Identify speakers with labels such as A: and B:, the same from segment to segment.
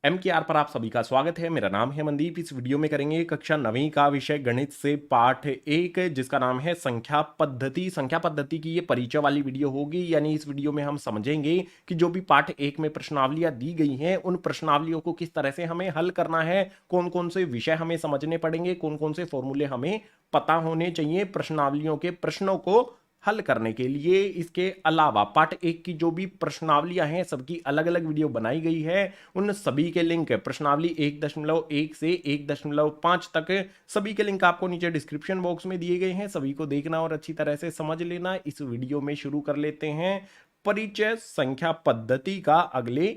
A: MKR पर आप सभी का स्वागत है। मेरा नाम है मनदीप। इस वीडियो में करेंगे कक्षा 9वीं का विषय गणित से पाठ 1 जिसका नाम है संख्या पद्धति। संख्या पद्धति की ये परिचय वाली वीडियो होगी, यानी इस वीडियो में हम समझेंगे कि जो भी पाठ 1 में प्रश्नावलियां दी गई हैं उन प्रश्नावलियों को किस तरह से हमें हल करना है, कौन कौन से विषय हमें समझने पड़ेंगे, कौन कौन से फॉर्मूले हमें पता होने चाहिए प्रश्नावलियों के प्रश्नों को हल करने के लिए। इसके अलावा पार्ट 1 की जो भी प्रश्नावलियां हैं सबकी अलग अलग वीडियो बनाई गई है। उन सभी के लिंक प्रश्नावली 1.1 से 1.5 तक सभी के लिंक आपको नीचे डिस्क्रिप्शन बॉक्स में दिए गए हैं। सभी को देखना और अच्छी तरह से समझ लेना। इस वीडियो में शुरू कर लेते हैं परिचय संख्या पद्धति का अगले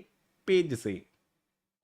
A: पेज से।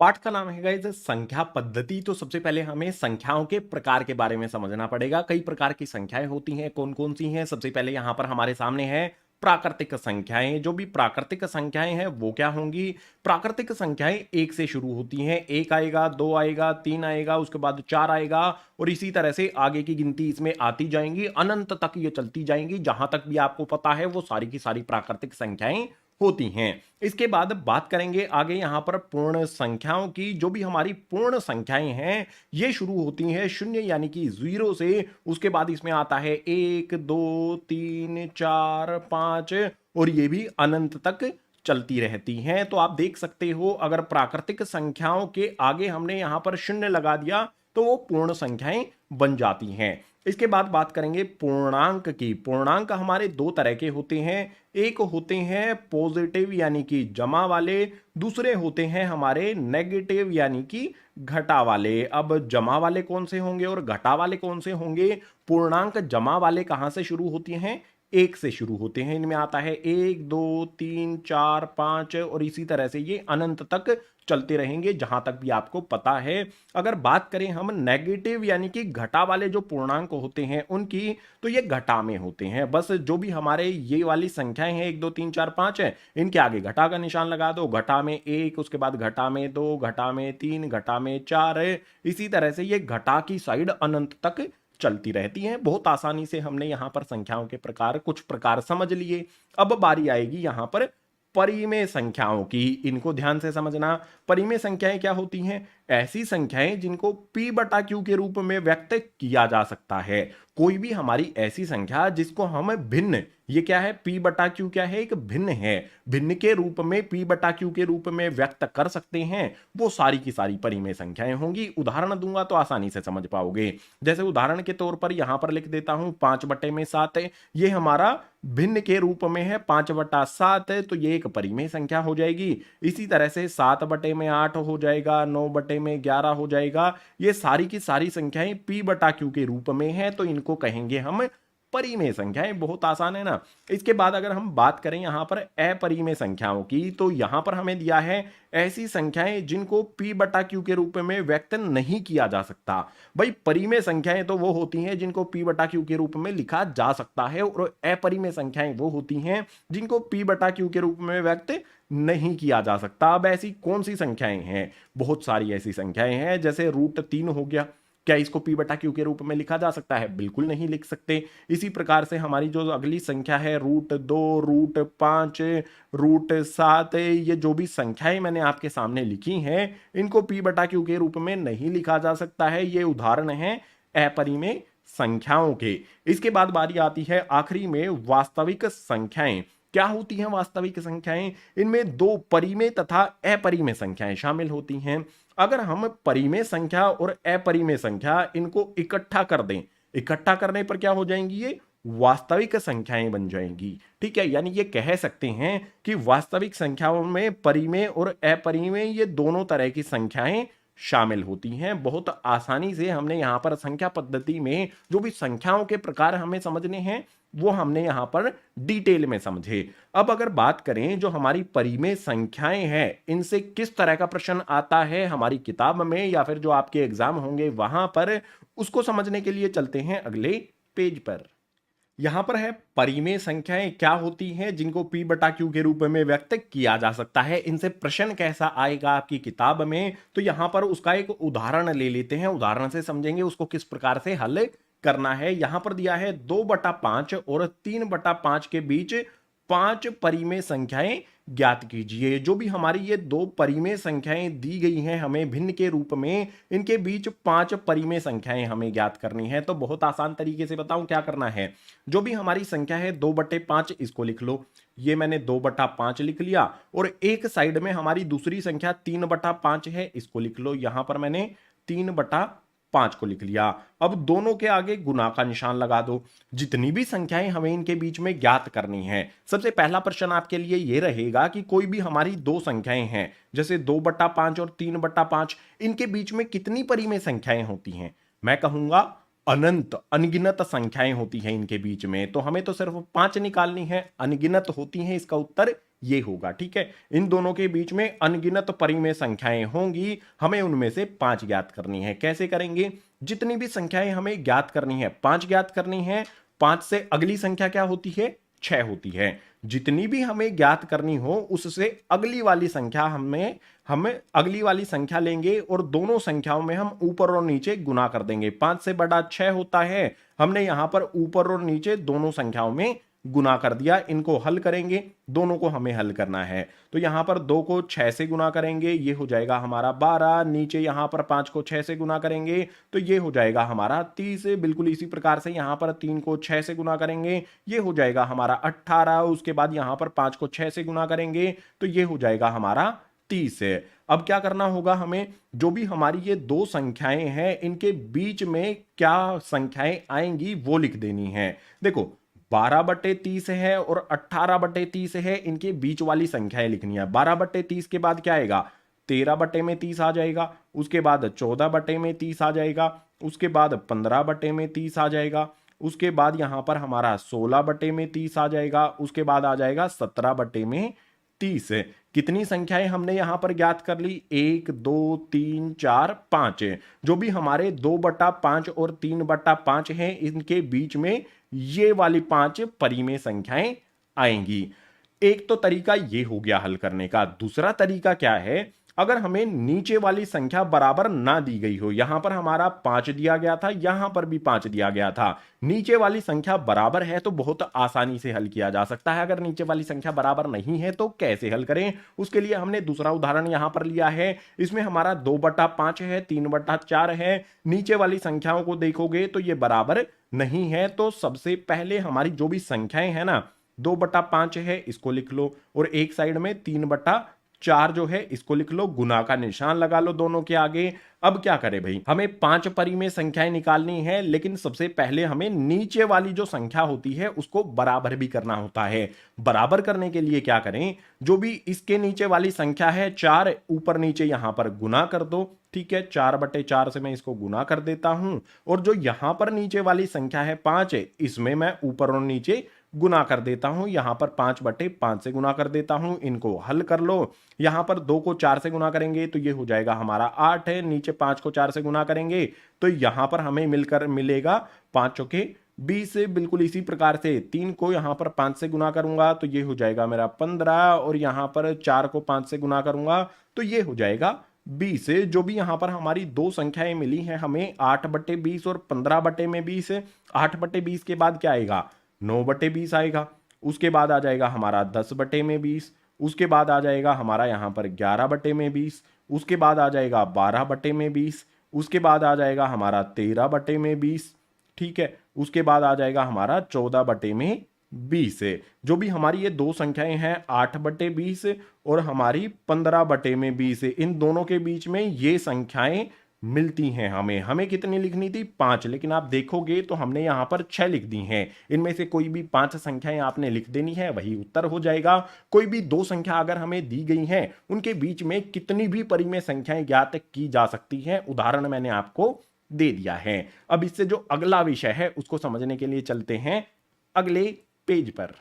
A: पाठ का नाम है गाइस संख्या पद्धति। तो सबसे पहले हमें संख्याओं के प्रकार के बारे में समझना पड़ेगा। कई प्रकार की संख्याएं होती हैं, कौन कौन सी हैं। सबसे पहले यहां पर हमारे सामने है प्राकृतिक संख्याएं। जो भी प्राकृतिक संख्याएं हैं वो क्या होंगी? प्राकृतिक संख्याएं 1 से शुरू होती हैं। 1 आएगा, 2 आएगा, 3 आएगा, उसके बाद 4 आएगा और इसी तरह से आगे की गिनती इसमें आती जाएंगी, अनंत तक ये चलती जाएंगी। जहां तक भी आपको पता है वो सारी की सारी प्राकृतिक संख्याएं होती हैं। इसके बाद बात करेंगे आगे यहां पर पूर्ण संख्याओं की। जो भी हमारी पूर्ण संख्याएं हैं ये शुरू होती हैं शून्य यानी कि 0 से। उसके बाद इसमें आता है 1, 2, 3, 4, 5 और ये भी अनंत तक चलती रहती हैं। तो आप देख सकते हो अगर प्राकृतिक संख्याओं के आगे हमने यहां पर शून्य लगा दिया तो वो पूर्ण संख्याएं बन जाती हैं। इसके बाद बात करेंगे पूर्णांक की। पूर्णांक हमारे दो तरह के होते हैं। एक होते हैं पॉजिटिव यानी कि जमा वाले, दूसरे होते हैं हमारे नेगेटिव यानी कि घटा वाले। अब जमा वाले कौन से होंगे और घटा वाले कौन से होंगे? पूर्णांक जमा वाले कहां से शुरू होती हैं? 1 से शुरू होते हैं। इनमें आता है 1, 2, 3, 4, 5 और इसी तरह से ये अनंत तक चलते रहेंगे जहां तक भी आपको पता है। अगर बात करें हम नेगेटिव यानी कि घटा वाले जो पूर्णांक होते हैं उनकी, तो ये घटा में होते हैं। बस जो भी हमारे ये वाली संख्याएं हैं 1, 2, 3, 4, 5 है, इनके आगे घटा का निशान लगा दो। घटा में 1, उसके बाद घटा में 2, घटा में 3, घटा में 4 है। इसी तरह से ये घटा की साइड अनंत तक चलती रहती हैं। बहुत आसानी से हमने यहां पर संख्याओं के प्रकार कुछ प्रकार समझ लिए। अब बारी आएगी यहां पर परिमेय संख्याओं की। इनको ध्यान से समझना। परिमेय संख्याएं क्या होती हैं? ऐसी संख्याएं जिनको p बटा q के रूप में व्यक्त किया जा सकता है। कोई भी हमारी ऐसी संख्या जिसको हम भिन्न, ये क्या है? p बटा q क्या है? एक भिन्न है। भिन्न के रूप में p बटा q के रूप में व्यक्त कर सकते हैं, वो सारी की सारी परिमेय संख्याएं होंगी। उदाहरण दूंगा तो आसानी से समझ पाओगे। जैसे उदाहरण के तौर पर यहां पर लिख देता हूं 5/7 है। ये हमारा भिन्न के रूप में है 5/7 है, तो ये एक परिमेय संख्या हो जाएगी। इसी तरह से 7/8 हो जाएगा, 9/11 हो जाएगा। ये सारी की सारी संख्याएं p बटा q के रूप में है, तो इनको कहेंगे हम परिमेय संख्याएं। बहुत आसान है ना। इसके बाद अगर हम बात करें यहां पर अपरिमेय संख्याओं की, तो यहां पर हमें दिया है ऐसी संख्याएं जिनको p बटा q के रूप में व्यक्त नहीं किया जा सकता। भाई परिमेय संख्याएं तो वो होती हैं जिनको p बटा q के रूप में लिखा जा सकता है, और अपरिमेय संख्याएं वो होती हैं जिनको p बटा q के रूप में व्यक्त नहीं किया जा सकता। अब ऐसी कौन सी संख्याएं हैं? बहुत सारी ऐसी संख्याएं हैं। जैसे √3 हो गया, क्या इसको p बटा q के रूप में लिखा जा सकता है? बिल्कुल नहीं लिख सकते। इसी प्रकार से हमारी जो अगली संख्या है √2, √5, √7, ये जो भी संख्याएं मैंने आपके सामने लिखी हैं इनको p बटा q के रूप में नहीं लिखा जा सकता है। ये उदाहरण है अपरिमेय संख्याओं के। इसके बाद बारी आती है आखिरी में वास्तविक संख्याएं। क्या होती हैं वास्तविक संख्याएं? इनमें दो परिमेय तथा अपरिमेय संख्याएं शामिल होती हैं। अगर हम परिमेय संख्या और अपरिमेय संख्या इनको इकट्ठा कर दें, इकट्ठा करने पर क्या हो जाएंगी? ये वास्तविक संख्याएं बन जाएंगी। ठीक है, यानी ये कह सकते हैं कि वास्तविक संख्याओं में परिमेय और अपरिमेय ये दोनों तरह की संख्याएं शामिल होती हैं। बहुत आसानी से हमने यहां पर संख्या पद्धति में जो भी संख्याओं के प्रकार हमें समझने हैं वो हमने यहां पर डिटेल में समझे। अब अगर बात करें जो हमारी परिमेय संख्याएं हैं इनसे किस तरह का प्रश्न आता है हमारी किताब में या फिर जो आपके एग्जाम होंगे वहां पर, उसको समझने के लिए चलते हैं अगले पेज पर। यहां पर है परिमेय संख्याएं क्या होती हैं जिनको p बटा q के रूप में व्यक्त किया जा सकता है। इनसे प्रश्न कैसा आएगा आपकी किताब में, तो यहां पर उसका एक उदाहरण ले लेते हैं। उदाहरण से समझेंगे उसको किस प्रकार से हल करना है। यहां पर दिया है 2/5 और 3/5 के बीच 5 परिमेय संख्याएं ज्ञात कीजिए। जो भी हमारी ये 2 परिमेय संख्याएं दी गई हैं हमें भिन्न के रूप में, इनके बीच 5 परिमेय संख्याएं हमें ज्ञात करनी है। तो बहुत आसान तरीके से बताऊं क्या करना है। जो भी हमारी संख्या है 2/5 इसको लिख लो। ये मैंने 2/5 लिख लिया। और एक साइड में हमारी दूसरी संख्या 3/5 है, इसको लिख लो। यहां पर मैंने 3/5 को लिख लिया। अब दोनों के आगे गुना का निशान लगा दो। जितनी भी संख्याएं हमें इनके बीच में ज्ञात करनी है, सबसे पहला प्रश्न आपके लिए यह रहेगा कि कोई भी हमारी 2 संख्याएं हैं, जैसे 2/5 और 3/5, इनके बीच में कितनी परिमेय संख्याएं होती हैं। मैं कहूंगा अनंत, अनगिनत संख्याएं होती हैं इनके बीच में। तो हमें तो सिर्फ 5 निकालनी है, अनगिनत होती हैं, इसका उत्तर ये होगा। ठीक है, इन दोनों के बीच में अनगिनत परिमेय संख्याएं होंगी, हमें उनमें से 5 ज्ञात करनी है। कैसे करेंगे। जितनी भी संख्याएं हमें ज्ञात करनी है, 5 ज्ञात करनी है। 5 से अगली संख्या क्या होती है, 6 होती है। जितनी भी हमें ज्ञात करनी हो उससे अगली वाली संख्या हमें अगली वाली संख्या लेंगे और दोनों संख्याओं में हम ऊपर और नीचे गुना कर देंगे। 5 से बड़ा 6 होता है, हमने यहां पर ऊपर और नीचे दोनों संख्याओं में गुना कर दिया। इनको हल करेंगे, दोनों को हमें हल करना है। तो यहां पर 2 को 6 से गुना करेंगे, ये हो जाएगा हमारा 12। नीचे यहां पर 5 को 6 से गुना करेंगे तो ये हो जाएगा हमारा 30। बिल्कुल इसी प्रकार से यहां पर 3 को 6 से गुना करेंगे, ये हो जाएगा हमारा 18। उसके बाद यहां पर 5 को 6 से गुना करेंगे तो ये हो जाएगा हमारा 30 है। अब क्या करना होगा हमें, जो भी हमारी ये 2 संख्याएं हैं इनके बीच में क्या संख्याएं आएंगी वो लिख देनी है। देखो 12/30 है और 18/30 है, इनके बीच वाली संख्याएं लिखनी है। 12/30 के बाद क्या आएगा, 13/30 आ जाएगा। उसके बाद 14/30 आ जाएगा। उसके बाद 15/30 आ जाएगा। उसके बाद यहां पर हमारा 16/30 आ जाएगा। उसके बाद आ जाएगा 17/30। कितनी संख्याएं हमने यहां पर ज्ञात कर ली, 1 2 3 4 5। जो भी हमारे 2/5 और 3/5 हैं इनके बीच में ये वाली 5 परिमेय संख्याएं आएंगी। एक तो तरीका ये हो गया हल करने का। दूसरा तरीका क्या है, अगर हमें नीचे वाली संख्या बराबर ना दी गई हो, यहां पर हमारा 5 दिया गया था, यहां पर भी 5 दिया गया था, नीचे वाली संख्या बराबर है तो बहुत आसानी से हल किया जा सकता है। अगर नीचे वाली संख्या बराबर नहीं है तो कैसे हल करें, उसके लिए हमने दूसरा उदाहरण यहां पर लिया है। इसमें हमारा 2/5 है, 3/4 है। नीचे वाली संख्याओं को देखोगे तो ये बराबर नहीं है। तो सबसे पहले हमारी जो भी संख्याएं हैं ना, 2/5 है इसको लिख लो और एक साइड में 3/4 जो है इसको लिख लो, गुना का निशान लगा लो दोनों के आगे। अब क्या करें भाई, हमें 5 परिमेय संख्याएं निकालनी है, लेकिन सबसे पहले हमें नीचे वाली जो संख्या होती है उसको बराबर भी करना होता है। बराबर करने के लिए क्या करें, जो भी इसके नीचे वाली संख्या है 4, ऊपर नीचे यहां पर गुना कर दो। ठीक है, 4/4 से मैं इसको गुना कर देता हूं। और जो यहां पर नीचे वाली संख्या है 5, इसमें मैं ऊपर और नीचे गुना कर देता हूं। यहां पर 5/5 से गुना कर देता हूं। इनको हल कर लो। यहां पर 2 को 4 से गुना करेंगे तो ये हो जाएगा हमारा 8 है। नीचे 5 को 4 से गुना करेंगे तो यहां पर हमें मिलकर मिलेगा 5 चौके 20। बिल्कुल इसी प्रकार से 3 को यहां पर 5 से गुना करूंगा तो ये हो जाएगा मेरा 15। और यहां पर 4 को 5 से गुना करूंगा तो ये हो जाएगा 20। जो भी यहां पर हमारी 2 संख्याएं मिली हैं हमें, 8/20 और 15/20। 8/20 के बाद क्या आएगा, 9/20 आएगा। उसके बाद आ जाएगा हमारा 10/20। उसके बाद आ जाएगा हमारा यहां पर 11/20। उसके बाद आ जाएगा 12/20। उसके बाद आ जाएगा हमारा 13/20। ठीक है, उसके बाद आ जाएगा हमारा 14/20। जो भी हमारी ये 2 संख्याएं हैं 8/20 और हमारी 15/20, इन दोनों के बीच में ये संख्याएं मिलती हैं। हमें कितनी लिखनी थी, 5, लेकिन आप देखोगे तो हमने यहां पर 6 लिख दी हैं। इनमें से कोई भी 5 संख्याएं आपने लिख देनी है, वही उत्तर हो जाएगा। कोई भी 2 संख्या अगर हमें दी गई हैं उनके बीच में कितनी भी परिमेय संख्याएं ज्ञात की जा सकती हैं, उदाहरण मैंने आपको दे दिया है। अब इससे जो अगला विषय है उसको समझने के लिए चलते हैं अगले पेज पर।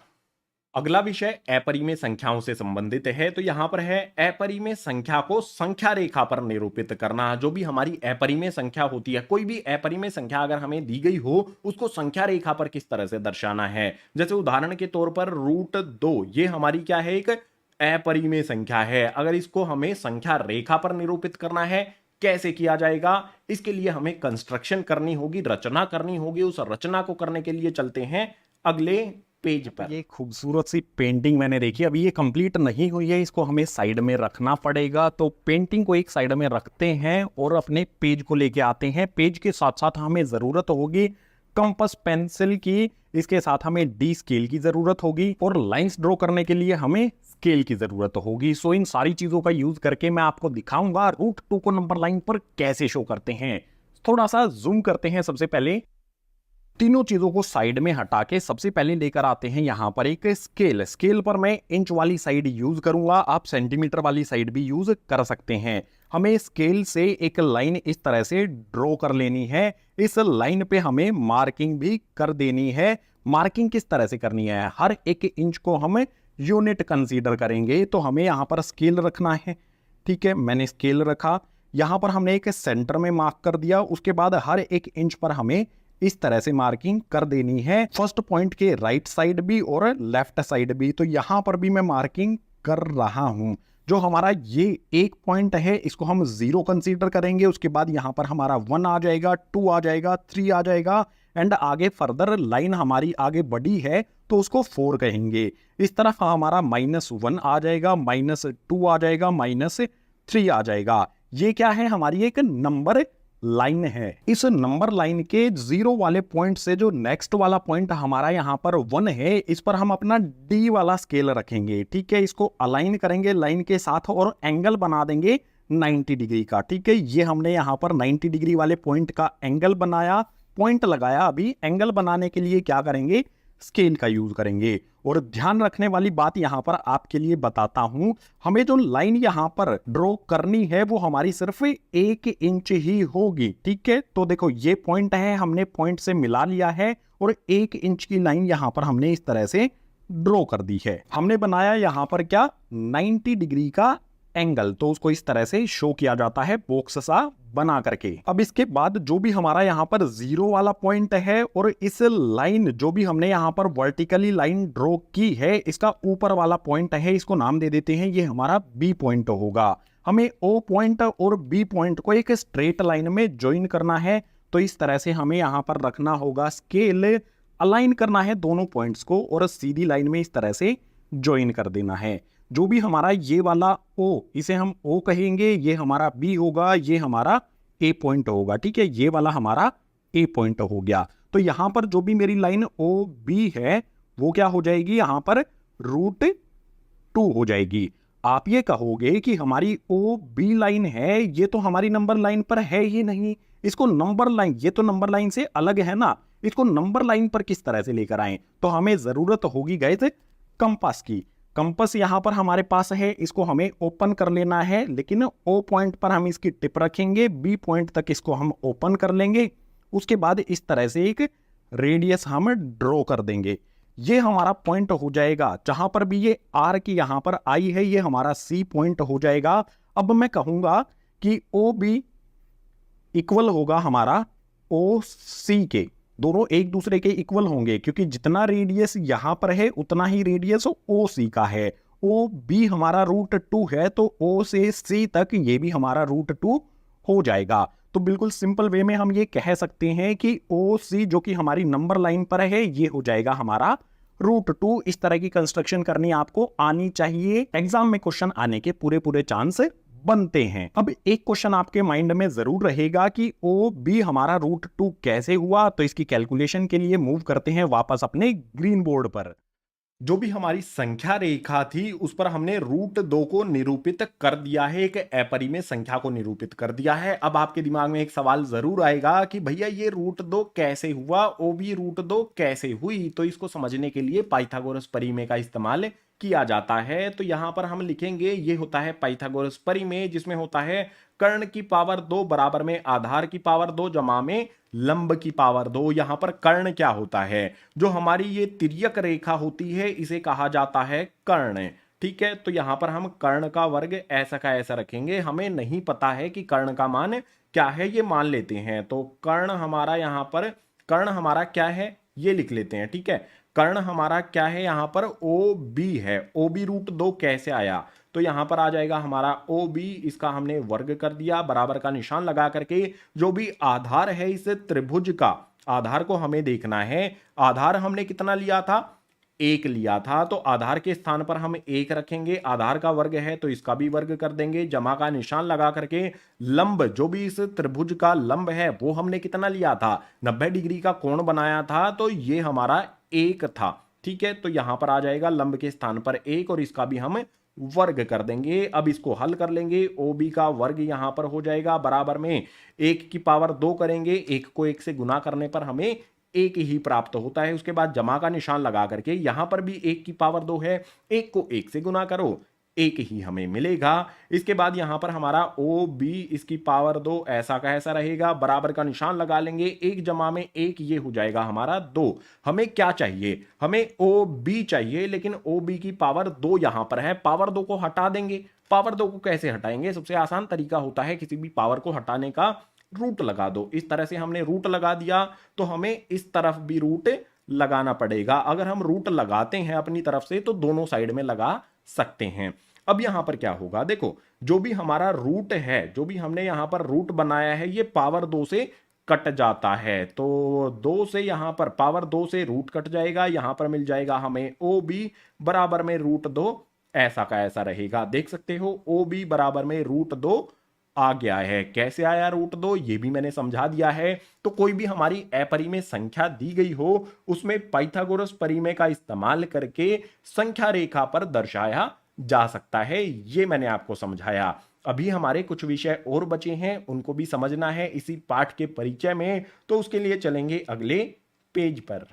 A: अगला विषय अपरिमेय संख्याओं से संबंधित है। तो यहां पर है अपरिमेय संख्या को संख्या रेखा पर निरूपित करना। जो भी हमारी अपरिमेय संख्या होती है, कोई भी अपरिमेय संख्या अगर हमें दी गई हो उसको संख्या रेखा पर किस तरह से दर्शाना है। जैसे उदाहरण के तौर पर √2, ये हमारी क्या है, एक अपरिमेय संख्या है। अगर इसको हमें संख्या रेखा पर निरूपित करना है, कैसे किया जाएगा, इसके लिए हमें कंस्ट्रक्शन करनी होगी, रचना करनी होगी। उस रचना को करने के लिए चलते हैं अगले पेज पर।
B: ये खूबसूरत सी पेंटिंग मैंने देखी, अभी ये कंप्लीट नहीं हुई है, इसको हमें साइड में रखना पड़ेगा। तो पेंटिंग को एक साइड में रखते हैं और अपने पेज को लेके आते हैं। पेज के साथ साथ हमें ज़रूरत होगी कंपास पेंसिल की, इसके साथ हमें डी स्केल की ज़रूरत होगी और लाइंस ड्रॉ करने के लिए हमें स्केल की ज़रूरत होगी। सो इन सारी चीज़ों का यूज़ करके मैं आपको दिखाऊंगा रूट 2 को नंबर लाइन पर कैसे शो करते हैं। थोड़ा सा जूम करते हैं। सबसे पहले तीनों चीजों को साइड में हटा के सबसे पहले लेकर आते हैं यहां पर एक स्केल। स्केल पर मैं इंच वाली साइड यूज करूंगा, आप सेंटीमीटर वाली साइड भी यूज कर सकते हैं। हमें स्केल से एक लाइन इस तरह से ड्रॉ कर लेनी है। इस लाइन पे हमें मार्किंग भी कर देनी है। मार्किंग किस तरह से करनी है, हर एक इंच को हम यूनिट कंसीडर करेंगे। तो हमें यहां पर स्केल रखना है, ठीक है, मैंने स्केल रखा। यहां पर हमने एक सेंटर में मार्क कर दिया, उसके बाद हर एक इंच पर हमें इस तरह से मार्किंग कर देनी है, फर्स्ट पॉइंट के राइट साइड भी और लेफ्ट साइड भी। तो यहां पर भी मैं मार्किंग कर रहा हूं। जो हमारा ये एक पॉइंट है इसको हम 0 कंसीडर करेंगे, उसके बाद यहां पर हमारा 1 आ जाएगा, 2 आ जाएगा, 3 आ जाएगा एंड आगे फर्दर लाइन हमारी आगे बढ़ी है तो उसको 4 कहेंगे। इस तरफ हमारा -1 आ जाएगा, -2 आ जाएगा, -3 आ जाएगा। ये क्या है, हमारी एक नंबर लाइन है। इस नंबर लाइन के 0 वाले पॉइंट से जो नेक्स्ट वाला पॉइंट हमारा यहां पर 1 है, इस पर हम अपना डी वाला स्केल रखेंगे, ठीक है। इसको अलाइन करेंगे लाइन के साथ और एंगल बना देंगे 90 डिग्री का, ठीक है। ये हमने यहां पर 90 डिग्री वाले पॉइंट का एंगल बनाया, पॉइंट लगाया। अभी एंगल बनाने के लिए क्या करेंगे, स्केल का यूज करेंगे। और ध्यान रखने वाली बात यहां पर आपके लिए बताता हूं, हमें जो लाइन यहां पर ड्रॉ करनी है वो हमारी सिर्फ 1 इंच ही होगी, ठीक है। तो देखो ये पॉइंट है, हमने पॉइंट से मिला लिया है और 1 इंच की लाइन यहां पर हमने इस तरह से ड्रॉ कर दी है। हमने बनाया यहां पर क्या, 90 डिग्री का एंगल। तो उसको इस तरह से शो किया जाता है बॉक्स सा बना करके। अब इसके बाद जो भी हमारा यहां पर 0 वाला पॉइंट है और इस लाइन जो भी हमने यहां पर वर्टिकली लाइन ड्रॉ की है, इसका ऊपर वाला पॉइंट है, इसको नाम दे देते हैं, ये हमारा बी पॉइंट होगा। हमें ओ पॉइंट और बी पॉइंट को एक स्ट्रेट लाइन में ज्वाइन करना है। तो इस तरह से हमें यहां पर रखना होगा स्केल, अलाइन करना है दोनों पॉइंट्स को और सीधी लाइन में इस तरह से ज्वाइन कर देना है। जो भी हमारा ये वाला ओ, इसे हम ओ कहेंगे, ये हमारा बी होगा, ये हमारा ए पॉइंट होगा, ठीक है। ये वाला हमारा ए पॉइंट हो गया। तो यहां पर जो भी मेरी लाइन ओ बी है वो क्या हो जाएगी, यहां पर √2 हो जाएगी। आप ये कहोगे कि हमारी ओ बी लाइन है, ये तो हमारी नंबर लाइन पर है ही नहीं, इसको नंबर लाइन, ये तो नंबर लाइन से अलग है ना, इसको नंबर लाइन पर किस तरह से लेकर आए। तो हमें जरूरत होगी गाइस कंपास की। कंपास यहां पर हमारे पास है, इसको हमें ओपन कर लेना है, लेकिन ओ पॉइंट पर हम इसकी टिप रखेंगे, बी पॉइंट तक इसको हम ओपन कर लेंगे। उसके बाद इस तरह से एक रेडियस हम ड्रॉ कर देंगे। ये हमारा पॉइंट हो जाएगा। जहां पर भी ये आर की यहां पर आई है, ये हमारा सी पॉइंट हो जाएगा। अब मैं कहूंगा कि ओ बी इक्वल होगा हमारा ओ सी के, दोनों एक दूसरे के इक्वल होंगे, क्योंकि जितना रेडियस यहां पर है उतना ही रेडियस ओ सी का है। ओ बी हमारा √2 है, तो ओ से सी तक ये भी हमारा √2 हो जाएगा। तो बिल्कुल सिंपल वे में हम ये कह सकते हैं कि ओ सी जो कि हमारी नंबर लाइन पर है, ये हो जाएगा हमारा √2। इस तरह की कंस्ट्रक्शन करनी आपको आनी चाहिए, एग्जाम में क्वेश्चन आने के पूरे पूरे चांस बनते हैं। अब एक क्वेश्चन आपके माइंड में जरूर रहेगा कि ओ बी हमारा √2 कैसे हुआ। तो इसकी कैलकुलेशन के लिए मूव करते हैं वापस अपने ग्रीन बोर्ड पर।
A: जो भी हमारी संख्या रेखा थी उस पर हमने √2 को निरूपित कर दिया है, एक अपरिमेय संख्या को निरूपित कर दिया है। अब आपके दिमाग में एक सवाल जरूर आएगा कि भैया ये √2 कैसे हुआ, ओ बी √2 कैसे हुई। तो इसको समझने के लिए पाइथागोरस परिमेय का इस्तेमाल किया जाता है। तो यहां पर हम लिखेंगे, ये होता है पाइथागोरस परिमेय, जिसमें होता है कर्ण की पावर 2 बराबर में आधार की पावर 2 जमा में लंब की पावर 2। यहां पर कर्ण क्या होता है, जो हमारी ये तिर्यक रेखा होती है इसे कहा जाता है कर्ण, ठीक है। तो यहां पर हम कर्ण का वर्ग ऐसा का ऐसा रखेंगे। हमें नहीं पता है कि कर्ण का मान क्या है, ये मान लेते हैं। तो कर्ण हमारा यहां पर, कर्ण हमारा क्या है ये लिख लेते हैं, ठीक है। कर्ण हमारा क्या है, यहां पर ओ बी है। ओ बी √2 कैसे आया, तो यहां पर आ जाएगा हमारा ओ बी, इसका हमने वर्ग कर दिया, बराबर का निशान लगा करके। जो भी आधार है इस त्रिभुज का, आधार को हमें देखना है। आधार हमने कितना लिया था, 1 लिया था, तो आधार के स्थान पर हम 1 रखेंगे। आधार का वर्ग है तो इसका भी वर्ग कर देंगे, जमा का निशान लगा करके लंब, जो भी इस त्रिभुज का लंब है वो हमने कितना लिया था, 90 डिग्री का कोण बनाया था, तो ये हमारा 1 था। ठीक है, तो यहां पर आ जाएगा लंब के स्थान पर 1 और इसका भी हम वर्ग कर देंगे। अब इसको हल कर लेंगे, OB का वर्ग यहां पर हो जाएगा बराबर में 1 की पावर 2 करेंगे, 1 को 1 से गुना करने पर हमें 1 ही प्राप्त होता है। उसके बाद जमा का निशान लगा करके यहां पर भी 1 की पावर 2 है, 1 को 1 से गुना करो, 1 ही हमें मिलेगा। इसके बाद यहां पर हमारा OB इसकी पावर 2 ऐसा का ऐसा रहेगा, बराबर का निशान लगा लेंगे, 1 जमा में 1 ये हो जाएगा हमारा 2। हमें क्या चाहिए, हमें OB चाहिए, लेकिन OB की पावर 2 यहां पर है, पावर 2 को हटा देंगे। पावर 2 को कैसे हटाएंगे, सबसे आसान तरीका होता है किसी भी पावर को हटाने का, रूट लगा दो। इस तरह से हमने रूट लगा दिया, तो हमें इस तरफ भी रूट लगाना पड़ेगा। अगर हम रूट लगाते हैं अपनी तरफ से तो दोनों साइड में लगा सकते हैं। अब यहां पर क्या होगा, देखो जो भी हमारा रूट है, जो भी हमने यहां पर रूट बनाया है, ये पावर 2 से कट जाता है, तो 2 से यहां पर पावर 2 से रूट कट जाएगा, यहां पर मिल जाएगा हमें OB बराबर में √2, ऐसा का ऐसा रहेगा। देख सकते हो OB बराबर में √2 आ गया है। कैसे आया √2 ये भी मैंने समझा दिया है। तो कोई भी हमारी अपरिमेय संख्या दी गई हो, उसमें पाइथागोरस परिमेय का इस्तेमाल करके संख्या रेखा पर दर्शाया जा सकता है, ये मैंने आपको समझाया। अभी हमारे कुछ विषय और बचे हैं, उनको भी समझना है इसी पाठ के परिचय में, तो उसके लिए चलेंगे अगले पेज पर।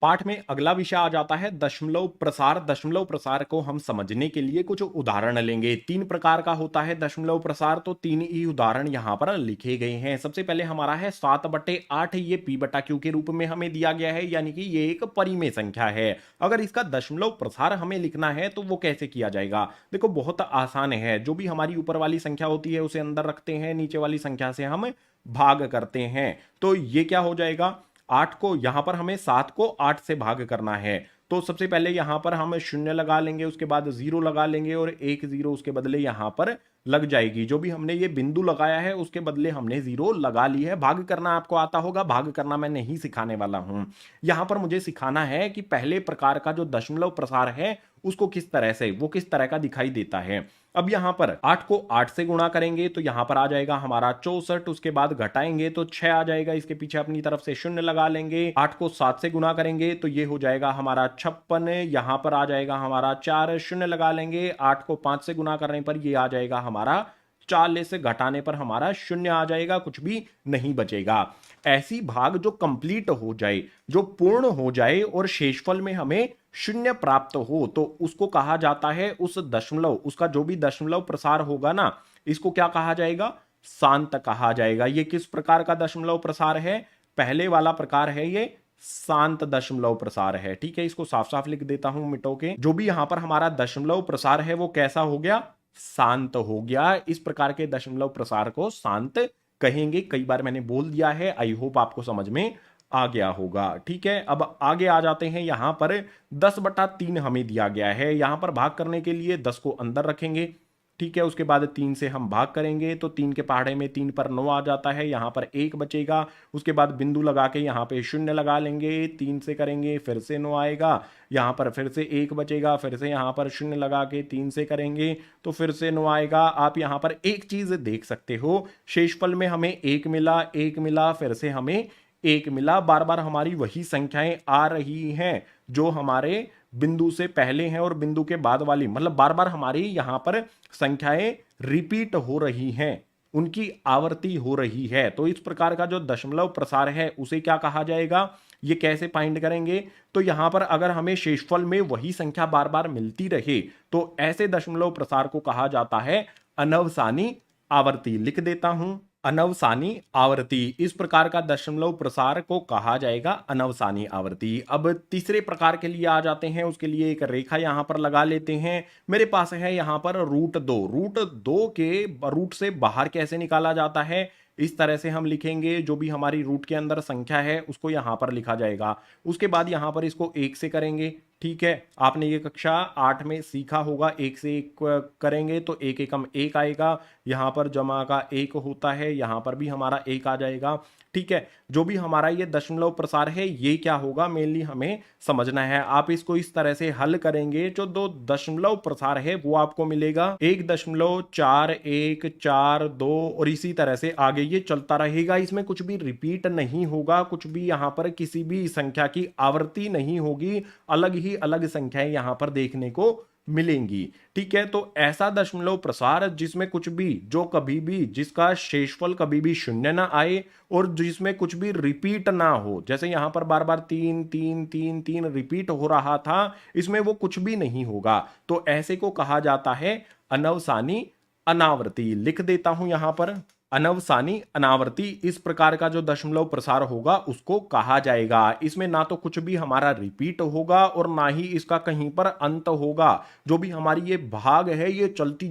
A: पाठ में अगला विषय आ जाता है दशमलव प्रसार। दशमलव प्रसार को हम समझने के लिए कुछ उदाहरण लेंगे। 3 प्रकार का होता है दशमलव प्रसार, तो 3 ही उदाहरण यहां पर लिखे गए हैं। सबसे पहले हमारा है 7/8, ये P/Q के रूप में हमें दिया गया है, यानी कि ये एक परिमेय संख्या है। अगर इसका दशमलव प्रसार हमें लिखना है तो वो कैसे किया जाएगा, देखो बहुत आसान है। जो भी हमारी ऊपर वाली संख्या होती है उसे अंदर रखते हैं, नीचे वाली संख्या से हम भाग करते हैं, तो ये क्या हो जाएगा, 8 को यहां पर हमें 7 को 8 से भाग करना है, तो सबसे पहले यहां पर हम 0 लगा लेंगे, उसके बाद 0 लगा लेंगे और एक 0 उसके बदले यहां पर लग जाएगी। जो भी हमने ये बिंदु लगाया है उसके बदले हमने 0 लगा ली है। भाग करना आपको आता होगा, भाग करना मैं नहीं सिखाने वाला हूं। यहां पर मुझे सिखाना है कि पहले प्रकार का जो दशमलव प्रसार है उसको किस तरह से, वो किस तरह का दिखाई देता है। अब यहां पर 8 को 8 से गुणा करेंगे तो यहां पर आ जाएगा हमारा 64, उसके बाद घटाएंगे तो 6 आ जाएगा, इसके पीछे अपनी तरफ से 0 लगा लेंगे। 8 को 7 से गुणा करेंगे तो ये हो जाएगा हमारा 56, यहां पर आ जाएगा हमारा 4, 0 लगा लेंगे। 8 को 5 से गुणा करने पर ये आ जाएगा हमारा 40, घटाने पर हमारा 0 आ जाएगा, कुछ भी नहीं बचेगा। ऐसी भाग जो कंप्लीट हो जाए, जो पूर्ण हो जाए और शेषफल में हमें 0 प्राप्त हो, तो उसको कहा जाता है, उस दशमलव, उसका जो भी दशमलव प्रसार होगा ना, इसको क्या कहा जाएगा, शांत कहा जाएगा। ये किस प्रकार का दशमलव प्रसार है, पहले वाला प्रकार है, ये शांत दशमलव प्रसार है। ठीक है, इसको साफ साफ लिख देता हूं मिटो के। जो भी यहां पर हमारा दशमलव प्रसार है वो कैसा हो गया, शांत हो गया। इस प्रकार के दशमलव प्रसार को शांत कहेंगे। कई बार मैंने बोल दिया है, आई होप आपको समझ में आ गया होगा। ठीक है, अब आगे आ जाते हैं। यहां पर 10/3 हमें दिया गया है, यहां पर भाग करने के लिए 10 को अंदर रखेंगे। ठीक है, उसके बाद 3 से हम भाग करेंगे तो 3 के पहाड़े में 3 पर 9 आ जाता है, यहां पर 1 बचेगा। उसके बाद बिंदु लगा के यहां पे 0 लगा लेंगे, 3 से करेंगे फिर से 9 आएगा, यहां पर फिर से 1 बचेगा, फिर से यहां पर 0 लगा के 3 से करेंगे तो फिर से 9 आएगा। आप यहां पर एक चीज देख सकते हो, शेषफल में हमें 1 मिला, 1 मिला, फिर से हमें 1 मिला। बार बार हमारी वही संख्याएं आ रही हैं जो हमारे बिंदु से पहले हैं और बिंदु के बाद वाली, मतलब बार बार हमारी यहां पर संख्याएं रिपीट हो रही हैं, उनकी आवर्ती हो रही है। तो इस प्रकार का जो दशमलव प्रसार है उसे क्या कहा जाएगा, ये कैसे फाइंड करेंगे, तो यहां पर अगर हमें शेषफल में वही संख्या बार बार मिलती रहे तो ऐसे दशमलव प्रसार को कहा जाता है अनवसानी आवर्ती। लिख देता हूं, अनवसानी आवर्ती। इस प्रकार का दशमलव प्रसार को कहा जाएगा अनवसानी आवर्ती। अब तीसरे प्रकार के लिए आ जाते हैं, उसके लिए एक रेखा यहां पर लगा लेते हैं। मेरे पास है यहां पर √2। √2 के रूट से बाहर कैसे निकाला जाता है, इस तरह से हम लिखेंगे। जो भी हमारी रूट के अंदर संख्या है उसको यहां पर लिखा जाएगा, उसके बाद यहां पर इसको 1 से करेंगे। ठीक है, आपने ये कक्षा 8 में सीखा होगा, 1 से 1 करेंगे तो 1 एकम 1 आएगा, यहाँ पर जमा का 1 होता है, यहाँ पर भी हमारा 1 आ जाएगा। ठीक है, जो भी हमारा ये दशमलव प्रसार है ये क्या होगा मेनली हमें समझना है। आप इसको इस तरह से हल करेंगे, जो दो दशमलव प्रसार है वो आपको मिलेगा 1.4142 और इसी तरह से आगे ये चलता रहेगा। इसमें कुछ भी रिपीट नहीं होगा, कुछ भी यहाँ पर किसी भी संख्या की आवृत्ति नहीं होगी, अलग ही अलग संख्याएं यहाँ पर देखने को मिलेंगी। ठीक है, तो ऐसा दशमलव प्रसार जिसमें कुछ भी, जो कभी भी, जिसका शेषफल कभी भी शून्य ना आए और जिसमें कुछ भी रिपीट ना हो, जैसे यहां पर बार बार 3 3 3 3 रिपीट हो रहा था, इसमें वो कुछ भी नहीं होगा, तो ऐसे को कहा जाता है अनवसानी अनावर्ती। लिख देता हूं यहां पर अनवसानी अनावर्ती, इस प्रकार का जो दशमलव प्रसार होगा उसको कहा जाएगा। इसमें ना तो कुछ भी हमारा रिपीट होगा और ना ही इसका कहीं पर अंत होगा। जो भी हमारी ये भाग है ये चलती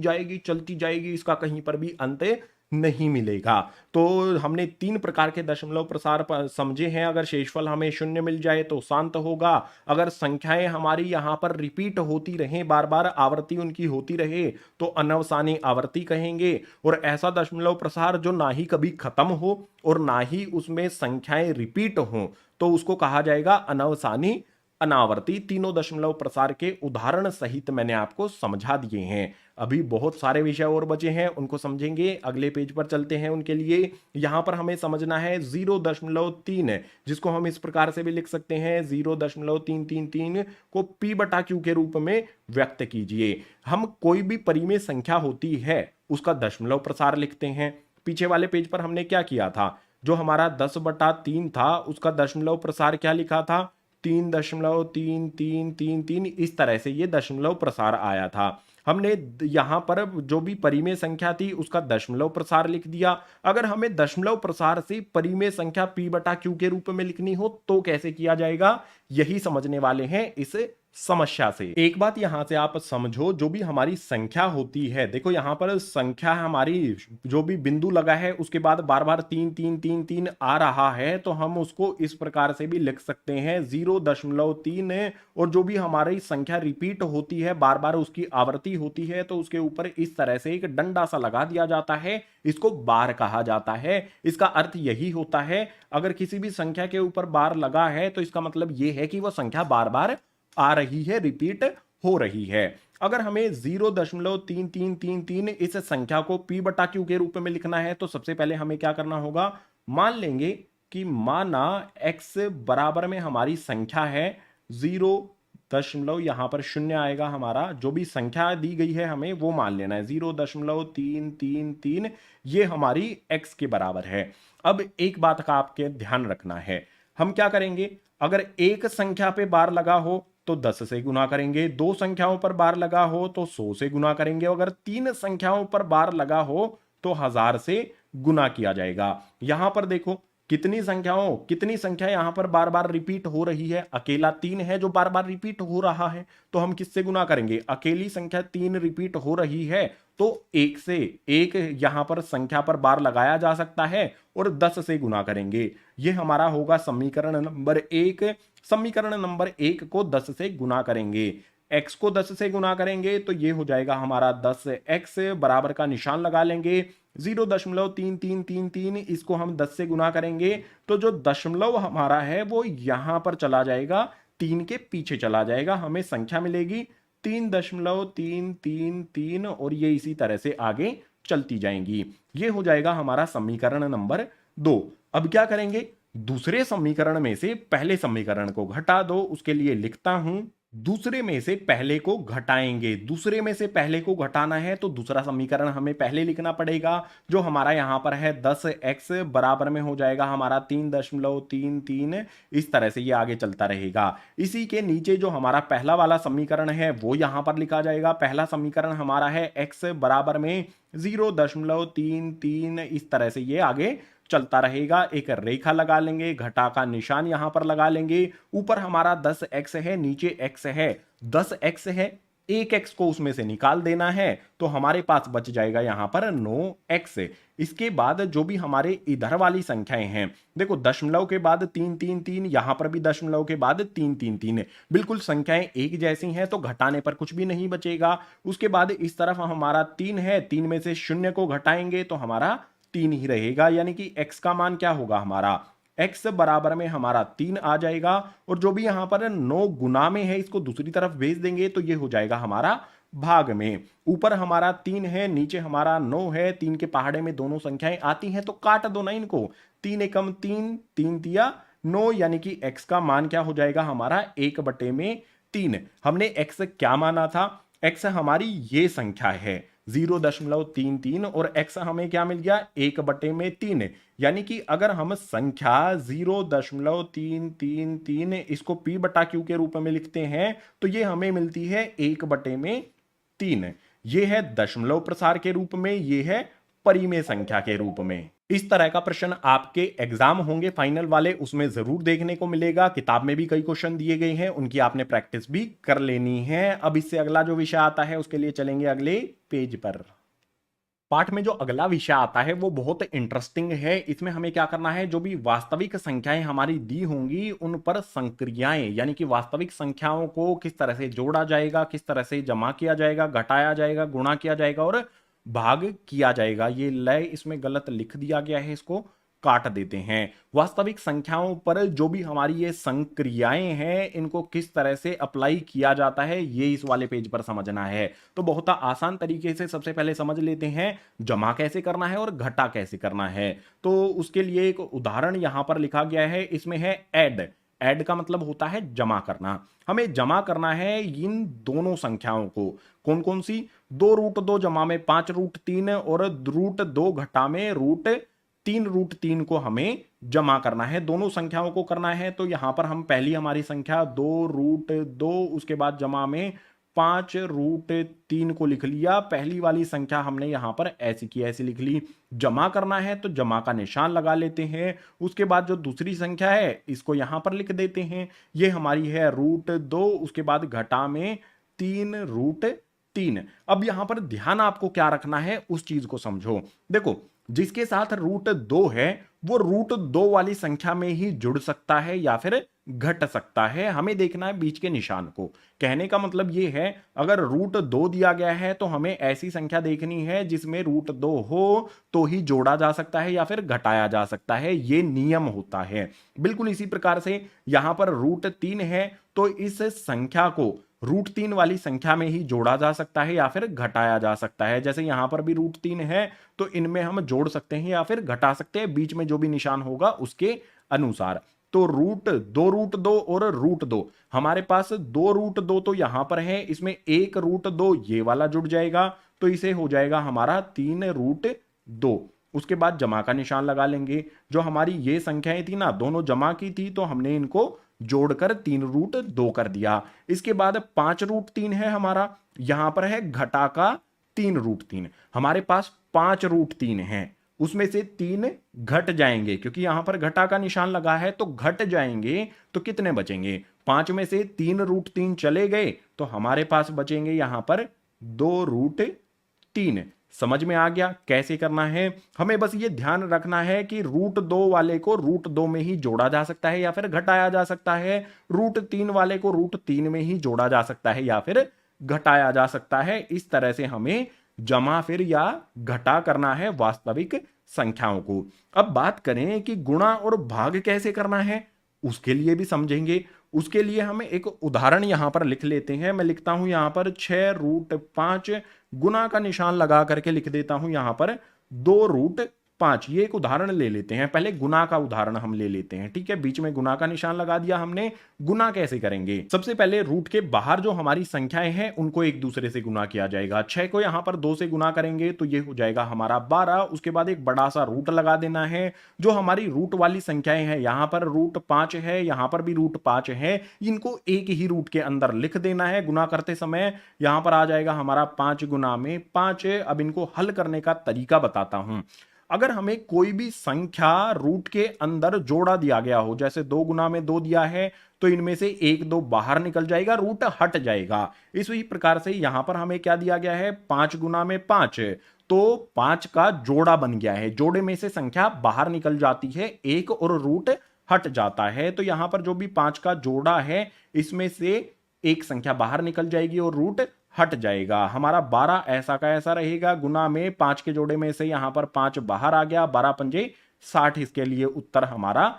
A: जाएगी, इसका कहीं पर भी अंत नहीं मिलेगा। तो हमने 3 प्रकार के दशमलव प्रसार समझे हैं। अगर शेषफल हमें शून्य मिल जाए तो शांत होगा, अगर संख्याएं हमारी यहां पर रिपीट होती रहें, बार बार आवृत्ति उनकी होती रहे, तो अनवसानी आवर्ती कहेंगे। और ऐसा दशमलव प्रसार जो ना ही कभी खत्म हो और ना ही उसमें संख्याएं रिपीट हो, तो उसको कहा जाएगा अनवसानी अनावर्ती। तीनों दशमलव प्रसार के उदाहरण सहित मैंने आपको समझा दिए हैं। अभी बहुत सारे विषय और बचे हैं, उनको समझेंगे। अगले पेज पर चलते हैं उनके लिए। यहां पर हमें समझना है 0.3, जिसको हम इस प्रकार से भी लिख सकते हैं 0.333 को P बटा Q के रूप में व्यक्त कीजिए। हम कोई भी परिमेय संख्या होती है उसका दशमलव प्रसार लिखते हैं। पीछे वाले पेज पर हमने क्या किया था, जो हमारा 10/3 था उसका दशमलव प्रसार क्या लिखा था, 3.3333, इस तरह से ये दशमलव प्रसार आया था। हमने यहां पर जो भी परिमेय संख्या थी उसका दशमलव प्रसार लिख दिया। अगर हमें दशमलव प्रसार से परिमेय संख्या P बटा Q के रूप में लिखनी हो तो कैसे किया जाएगा, यही समझने वाले हैं इस समस्या से। एक बात यहां से आप समझो, जो भी हमारी संख्या होती है, देखो यहां पर संख्या हमारी जो भी बिंदु लगा है उसके बाद बार बार 3 3 3 3 आ रहा है, तो हम उसको इस प्रकार से भी लिख सकते हैं 0.3। और जो भी हमारी संख्या रिपीट होती है, बार बार उसकी आवृत्ति होती है, तो उसके ऊपर इस तरह से एक डंडा सा लगा दिया जाता है, इसको बार कहा जाता है। इसका अर्थ यही होता है, अगर किसी भी संख्या के ऊपर बार लगा है तो इसका मतलब यह है कि वह संख्या बार बार आ रही है, रिपीट हो रही है। अगर हमें 0.3333 इस संख्या को P बटा Q के रूप में लिखना है, तो सबसे पहले हमें क्या करना होगा, मान लेंगे कि माना x बराबर में हमारी संख्या है 0. यहां पर शून्य आएगा, हमारा जो भी संख्या दी गई है हमें वो मान लेना है 0.333, ये हमारी x के बराबर है। अब एक बात का आपके ध्यान रखना है, हम क्या करेंगे, अगर एक संख्या पे बार लगा हो तो 10 से गुना करेंगे, 2 संख्याओं पर बार लगा हो तो 100 से गुना करेंगे, अगर 3 संख्याओं पर बार लगा हो तो 1000 से गुना किया जाएगा। यहां पर देखो कितनी संख्या यहां पर बार बार रिपीट हो रही है, अकेला 3 है जो बार बार रिपीट हो रहा है, तो हम किससे गुना करेंगे, अकेली संख्या 3 रिपीट हो रही है तो 1 से, 1 यहां पर संख्या पर बार लगाया जा सकता है और 10 से गुना करेंगे। यह हमारा होगा समीकरण नंबर 1। समीकरण नंबर 1 को 10 से गुना करेंगे, x को 10 से गुना करेंगे तो ये हो जाएगा हमारा 10x, बराबर का निशान लगा लेंगे 0.3333, इसको हम 10 से गुना करेंगे तो जो दशमलव हमारा है वो यहां पर चला जाएगा, 3 के पीछे चला जाएगा, हमें संख्या मिलेगी 3.333 और ये इसी तरह से आगे चलती जाएंगी। ये हो जाएगा हमारा समीकरण नंबर 2। अब क्या करेंगे, दूसरे समीकरण में से पहले समीकरण को घटा दो, उसके लिए लिखता हूं दूसरे में से पहले को घटाएंगे। दूसरे में से पहले को घटाना है तो दूसरा समीकरण हमें पहले लिखना पड़ेगा, जो हमारा यहां पर है 10x बराबर में हो जाएगा हमारा 3.33, इस तरह से ये आगे चलता रहेगा। इसी के नीचे जो हमारा पहला वाला समीकरण है वो यहां पर लिखा जाएगा। पहला समीकरण हमारा है x बराबर में 0.33, इस तरह से ये आगे चलता रहेगा। एक रेखा लगा लेंगे, घटा का निशान यहां पर लगा लेंगे। ऊपर हमारा 10x है, नीचे x है, 10x है एक x को उसमें से निकाल देना है, तो हमारे पास बच जाएगा यहां पर 9x। इसके बाद जो भी हमारे इधर वाली संख्याएं हैं, देखो दशमलव के बाद 3 3 3, यहां पर भी दशमलव के बाद 3 3 3, बिल्कुल संख्याएं एक जैसी हैं, तो घटाने पर कुछ भी नहीं बचेगा। उसके बाद इस तरफ हमारा 3 है, 3 में से 0 को घटाएंगे तो हमारा 3 ही रहेगा, यानी कि x का मान क्या होगा हमारा, x बराबर में हमारा 3 आ जाएगा। और जो भी यहां पर 9 गुना में है, इसको दूसरी तरफ भेज देंगे तो ये हो जाएगा हमारा भाग में। ऊपर हमारा 3 है, नीचे हमारा 9 है, 3 के पहाड़े में दोनों संख्याएं आती हैं तो काट दो ना इनको, 3 एकम 3, 3 दिया 9, यानी कि x का मान क्या हो जाएगा हमारा 1/3। हमने x क्या माना था, x हमारी ये संख्या है 0.33 और x हमें क्या मिल गया 1/3, यानी कि अगर हम संख्या 0.333 इसको p बटा q के रूप में लिखते हैं तो ये हमें मिलती है 1/3। ये है दशमलव प्रसार के रूप में, ये है परिमेय संख्या के रूप में। इस तरह का प्रश्न आपके एग्जाम होंगे फाइनल वाले, उसमें जरूर देखने को मिलेगा। किताब में भी कई क्वेश्चन दिए गए हैं, उनकी आपने प्रैक्टिस भी कर लेनी है। अब इससे अगला जो विषय आता है उसके लिए चलेंगे अगले पेज पर। पाठ में जो अगला विषय आता है वो बहुत इंटरेस्टिंग है। इसमें हमें क्या करना है, जो भी वास्तविक संख्याएं हमारी दी होंगी उन पर संक्रियाएं, यानी कि वास्तविक संख्याओं को किस तरह से जोड़ा जाएगा, किस तरह से जमा किया जाएगा, घटाया जाएगा, गुणा किया जाएगा और भाग किया जाएगा। ये लय इसमें गलत लिख दिया गया है, इसको काट देते हैं। वास्तविक संख्याओं पर जो भी हमारी ये संक्रियाएं हैं इनको किस तरह से अप्लाई किया जाता है ये इस वाले पेज पर समझना है। तो बहुत आसान तरीके से सबसे पहले समझ लेते हैं जमा कैसे करना है और घटा कैसे करना है। तो उसके लिए एक उदाहरण यहां पर लिखा गया है, इसमें है ऐड। ऐड का मतलब होता है जमा करना। हमें जमा करना है इन दोनों संख्याओं को, कौन कौन सी, 2√2 जमा में 5√3 और √2 घटा में √3 को हमें जमा करना है, दोनों संख्याओं को करना है। तो यहां पर हम पहली हमारी संख्या 2√2, उसके बाद जमा में 5√3 को लिख लिया। पहली वाली संख्या हमने यहां पर ऐसी की ऐसी लिख ली। जमा करना है तो जमा का निशान लगा लेते हैं। उसके बाद जो दूसरी संख्या है इसको यहां पर लिख देते हैं, ये हमारी है √2, उसके बाद घटा में 3√3। अब यहां पर ध्यान आपको क्या रखना है उस चीज को समझो। देखो जिसके साथ √2 है वो √2 वाली संख्या में ही जुड़ सकता है या फिर घट सकता है। हमें देखना है बीच के निशान को। कहने का मतलब ये है, अगर √2 दिया गया है तो हमें ऐसी संख्या देखनी है जिसमें √2 हो तो ही जोड़ा जा सकता है या फिर घटाया जा सकता है, ये नियम होता है। बिल्कुल इसी प्रकार से यहां पर √3 है तो इस संख्या को √3 वाली संख्या में ही जोड़ा जा सकता है या फिर घटाया जा सकता है। जैसे यहां पर भी √3 है तो इनमें हम जोड़ सकते हैं या फिर घटा सकते हैं, बीच में जो भी निशान होगा उसके अनुसार। तो √2 और √2, हमारे पास 2√2 तो यहां पर है, इसमें 1√2 ये वाला जुड़ जाएगा तो इसे हो जाएगा हमारा 3√2। उसके बाद जमा का निशान लगा लेंगे। जो हमारी ये संख्याएं थी ना, दोनों जमा की थी तो हमने इनको जोड़कर 3√2 कर दिया। इसके बाद 5√3 है हमारा, यहां पर है घटा का 3√3। हमारे पास 5√3 है, उसमें से 3 घट जाएंगे क्योंकि यहां पर घटा का निशान लगा है तो घट जाएंगे। तो कितने बचेंगे, 5 में से 3√3 चले गए तो हमारे पास बचेंगे यहां पर 2√3। समझ में आ गया कैसे करना है। हमें बस ये ध्यान रखना है कि √2 वाले को √2 में ही जोड़ा जा सकता है या फिर घटाया जा सकता है, √3 वाले को √3 में ही जोड़ा जा सकता है या फिर घटाया जा सकता है। इस तरह से हमें जमा फिर या घटा करना है वास्तविक संख्याओं को। अब बात करें कि गुणा और भाग कैसे करना है, उसके लिए भी समझेंगे। उसके लिए हम एक उदाहरण यहां पर लिख लेते हैं। मैं लिखता हूं यहां पर 6√5, गुना का निशान लगा करके लिख देता हूं यहां पर 2√5। ये एक उदाहरण ले लेते हैं, पहले गुना का उदाहरण हम ले लेते हैं, ठीक है। बीच में गुना का निशान लगा दिया हमने। गुना कैसे करेंगे, सबसे पहले रूट के बाहर जो हमारी संख्याएं हैं उनको एक दूसरे से गुना किया जाएगा। 6 को यहां पर 2 से गुना करेंगे तो ये हो जाएगा हमारा 12। उसके बाद एक बड़ा सा रूट लगा देना है। जो हमारी रूट वाली संख्याएं हैं, यहां पर √5 है, यहां पर भी √5 है, इनको एक ही रूट के अंदर लिख देना है गुना करते समय। यहां पर आ जाएगा हमारा 5 गुना में 5। अब इनको हल करने का तरीका बताता हूं। अगर हमें कोई भी संख्या रूट के अंदर जोड़ा दिया गया हो, जैसे 2 गुना में 2 दिया है तो इनमें से 1 2 बाहर निकल जाएगा, रूट हट जाएगा। इसी प्रकार से यहां पर हमें क्या दिया गया है, 5 गुना में 5, तो 5 का जोड़ा बन गया है। जोड़े में से संख्या बाहर निकल जाती है 1 और रूट हट जाता है। तो यहां पर जो भी 5 का जोड़ा है इसमें से एक संख्या बाहर निकल जाएगी और रूट हट जाएगा। हमारा 12 ऐसा का ऐसा रहेगा, गुना में 5 के जोड़े में से यहां पर 5 बाहर आ गया, 12 पंजे 60, इसके लिए उत्तर हमारा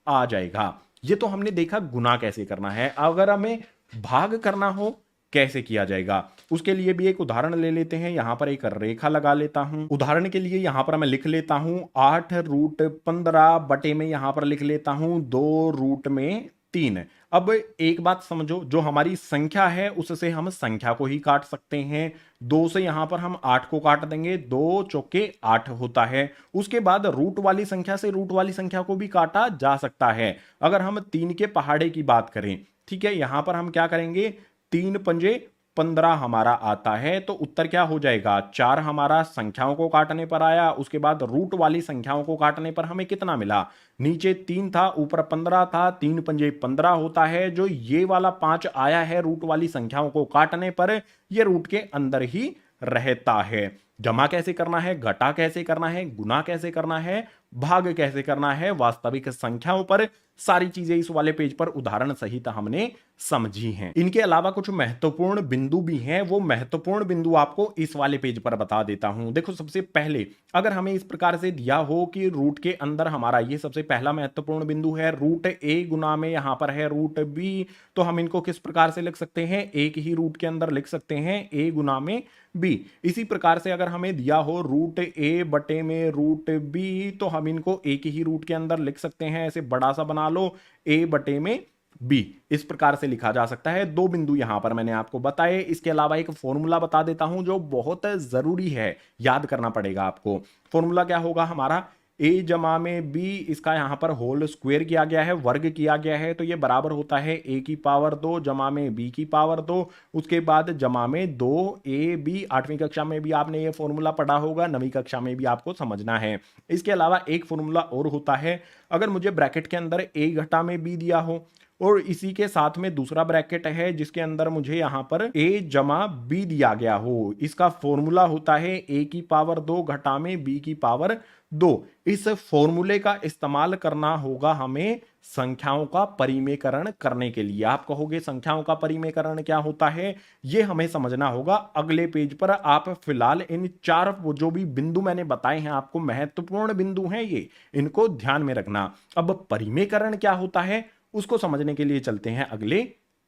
A: आ जाएगा। ये तो हमने देखा गुना कैसे करना है। अगर हमें भाग करना हो कैसे किया जाएगा, उसके लिए भी एक उदाहरण ले लेते हैं। यहां पर एक रेखा लगा लेता हूं। उदाहरण के लिए यहां पर मैं लिख लेता हूं 8 रूट 15 बटे में यहां पर लिख लेता हूं 2 रूट में 3। अब एक बात समझो, जो हमारी संख्या है उससे हम संख्या को ही काट सकते हैं। 2 से यहां पर हम 8 को काट देंगे, 2 चौके 8 होता है। उसके बाद रूट वाली संख्या से रूट वाली संख्या को भी काटा जा सकता है। अगर हम 3 के पहाड़े की बात करें, ठीक है, यहां पर हम क्या करेंगे, 3 पंजे 15 हमारा आता है, तो उत्तर क्या हो जाएगा, 4 हमारा संख्याओं को काटने पर आया। उसके बाद रूट वाली संख्याओं को काटने पर हमें कितना मिला, नीचे 3 था ऊपर 15 था, 3 पंजे 15 होता है। जो ये वाला 5 आया है रूट वाली संख्याओं को काटने पर, ये रूट के अंदर ही रहता है। जमा कैसे करना है, घटा कैसे करना है, गुना कैसे करना है, भाग कैसे करना है, वास्तविक संख्याओं पर, सारी चीजें इस वाले पेज पर उदाहरण सहित हमने समझी हैं। इनके अलावा कुछ महत्वपूर्ण बिंदु भी हैं, वो महत्वपूर्ण बिंदु आपको इस वाले पेज पर बता देता हूं। देखो, सबसे पहले अगर हमें इस प्रकार से दिया हो कि रूट के अंदर हमारा, ये सबसे पहला महत्वपूर्ण बिंदु है, रूट ए गुना में यहां पर है रूट बी, तो हम इनको किस प्रकार से लिख सकते हैं, एक ही रूट के अंदर लिख सकते हैं, ए गुना में बी। इसी प्रकार से अगर हमें दिया हो रूट ए बटे में रूट बी, तो हम इनको एक ही रूट के अंदर लिख सकते हैं, ऐसे बड़ा सा बना लो, ए बटे में बी। इस प्रकार से लिखा जा सकता है। 2 बिंदु यहां पर मैंने आपको बताए। इसके अलावा एक फॉर्मूला बता देता हूं जो बहुत जरूरी है, याद करना पड़ेगा आपको। फॉर्मूला क्या होगा हमारा, ए जमा में बी, इसका यहां पर होल स्क्वायर किया गया है, वर्ग किया गया है, तो ये बराबर होता है ए की पावर 2 जमा में बी की पावर 2, उसके बाद जमा में 2 ए बी। 8वीं कक्षा में भी आपने ये फॉर्मूला पढ़ा होगा, 9वीं कक्षा में भी आपको समझना है। इसके अलावा एक फॉर्मूला और होता है, अगर मुझे ब्रैकेट के अंदर ए घटा में बी दिया हो और इसी के साथ में दूसरा ब्रैकेट है जिसके अंदर मुझे यहां पर a जमा बी दिया गया हो, इसका फॉर्मूला होता है a की पावर 2 घटा में b की पावर 2। इस फॉर्मूले का इस्तेमाल करना होगा हमें संख्याओं का परिमेयकरण करने के लिए। आप कहोगे संख्याओं का परिमेयकरण क्या होता है, ये हमें समझना होगा अगले पेज पर। आप फिलहाल इन 4 जो भी बिंदु मैंने बताए हैं आपको, महत्वपूर्ण बिंदु हैं ये, इनको ध्यान में रखना। अब परिमेयकरण क्या होता है उसको समझने के लिए चलते हैं अगले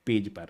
A: पेज पर।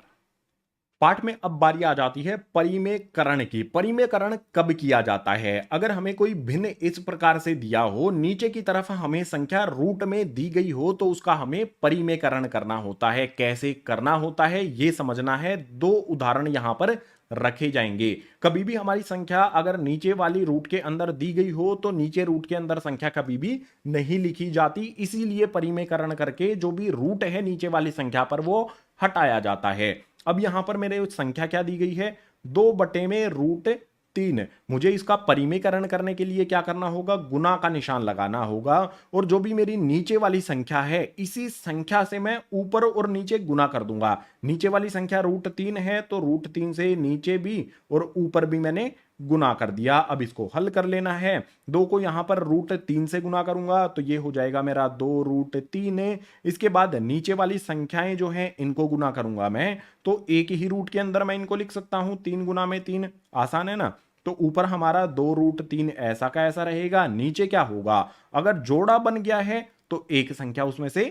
A: पाठ में अब बारी आ जाती है परिमेयकरण की। परिमेयकरण कब किया जाता है, अगर हमें कोई भिन्न इस प्रकार से दिया हो, नीचे की तरफ हमें संख्या रूट में दी गई हो, तो उसका हमें परिमेयकरण करना होता है। कैसे करना होता है ये समझना है। 2 उदाहरण यहां पर रखे जाएंगे। कभी भी हमारी संख्या अगर नीचे वाली रूट के अंदर दी गई हो तो नीचे रूट के अंदर संख्या कभी भी नहीं लिखी जाती, इसीलिए परिमेयकरण करके जो भी रूट है नीचे वाली संख्या पर वो हटाया जाता है। अब यहां पर मेरे संख्या क्या दी गई है, 2 बटे में रूट 3। मुझे इसका परिमेयकरण करने के लिए क्या करना होगा, गुना का निशान लगाना होगा, और जो भी मेरी नीचे वाली संख्या है इसी संख्या से मैं ऊपर और नीचे गुना कर दूंगा। नीचे वाली संख्या रूट 3 है तो रूट 3 से नीचे भी और ऊपर भी मैंने गुना कर दिया। अब इसको हल कर लेना है। 2 को यहां पर रूट 3 से गुना करूंगा तो ये हो जाएगा मेरा 2 रूट 3। इसके बाद नीचे वाली संख्याएं जो हैं इनको गुना करूंगा मैं, तो एक ही रूट के अंदर मैं इनको लिख सकता हूं, 3 गुना में 3, आसान है ना। तो ऊपर हमारा 2 रूट 3 ऐसा का ऐसा रहेगा। नीचे क्या होगा, अगर जोड़ा बन गया है तो एक संख्या उसमें से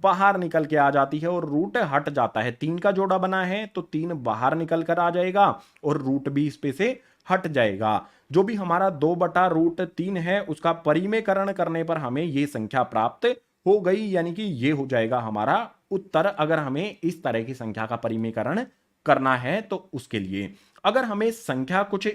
A: बाहर निकल के आ जाती है और रूट हट जाता है। 3 का जोड़ा बना है तो 3 बाहर निकल कर आ जाएगा और रूट भी इस पे से हट जाएगा। जो भी हमारा 2 बटा रूट 3 है उसका परिमेयकरण करने पर हमें ये संख्या प्राप्त हो गई, यानी कि ये हो जाएगा हमारा उत्तर। अगर हमें इस तरह की संख्या का परिमेयकरण करना है तो उसके लिए, अगर हमें संख्या कुछ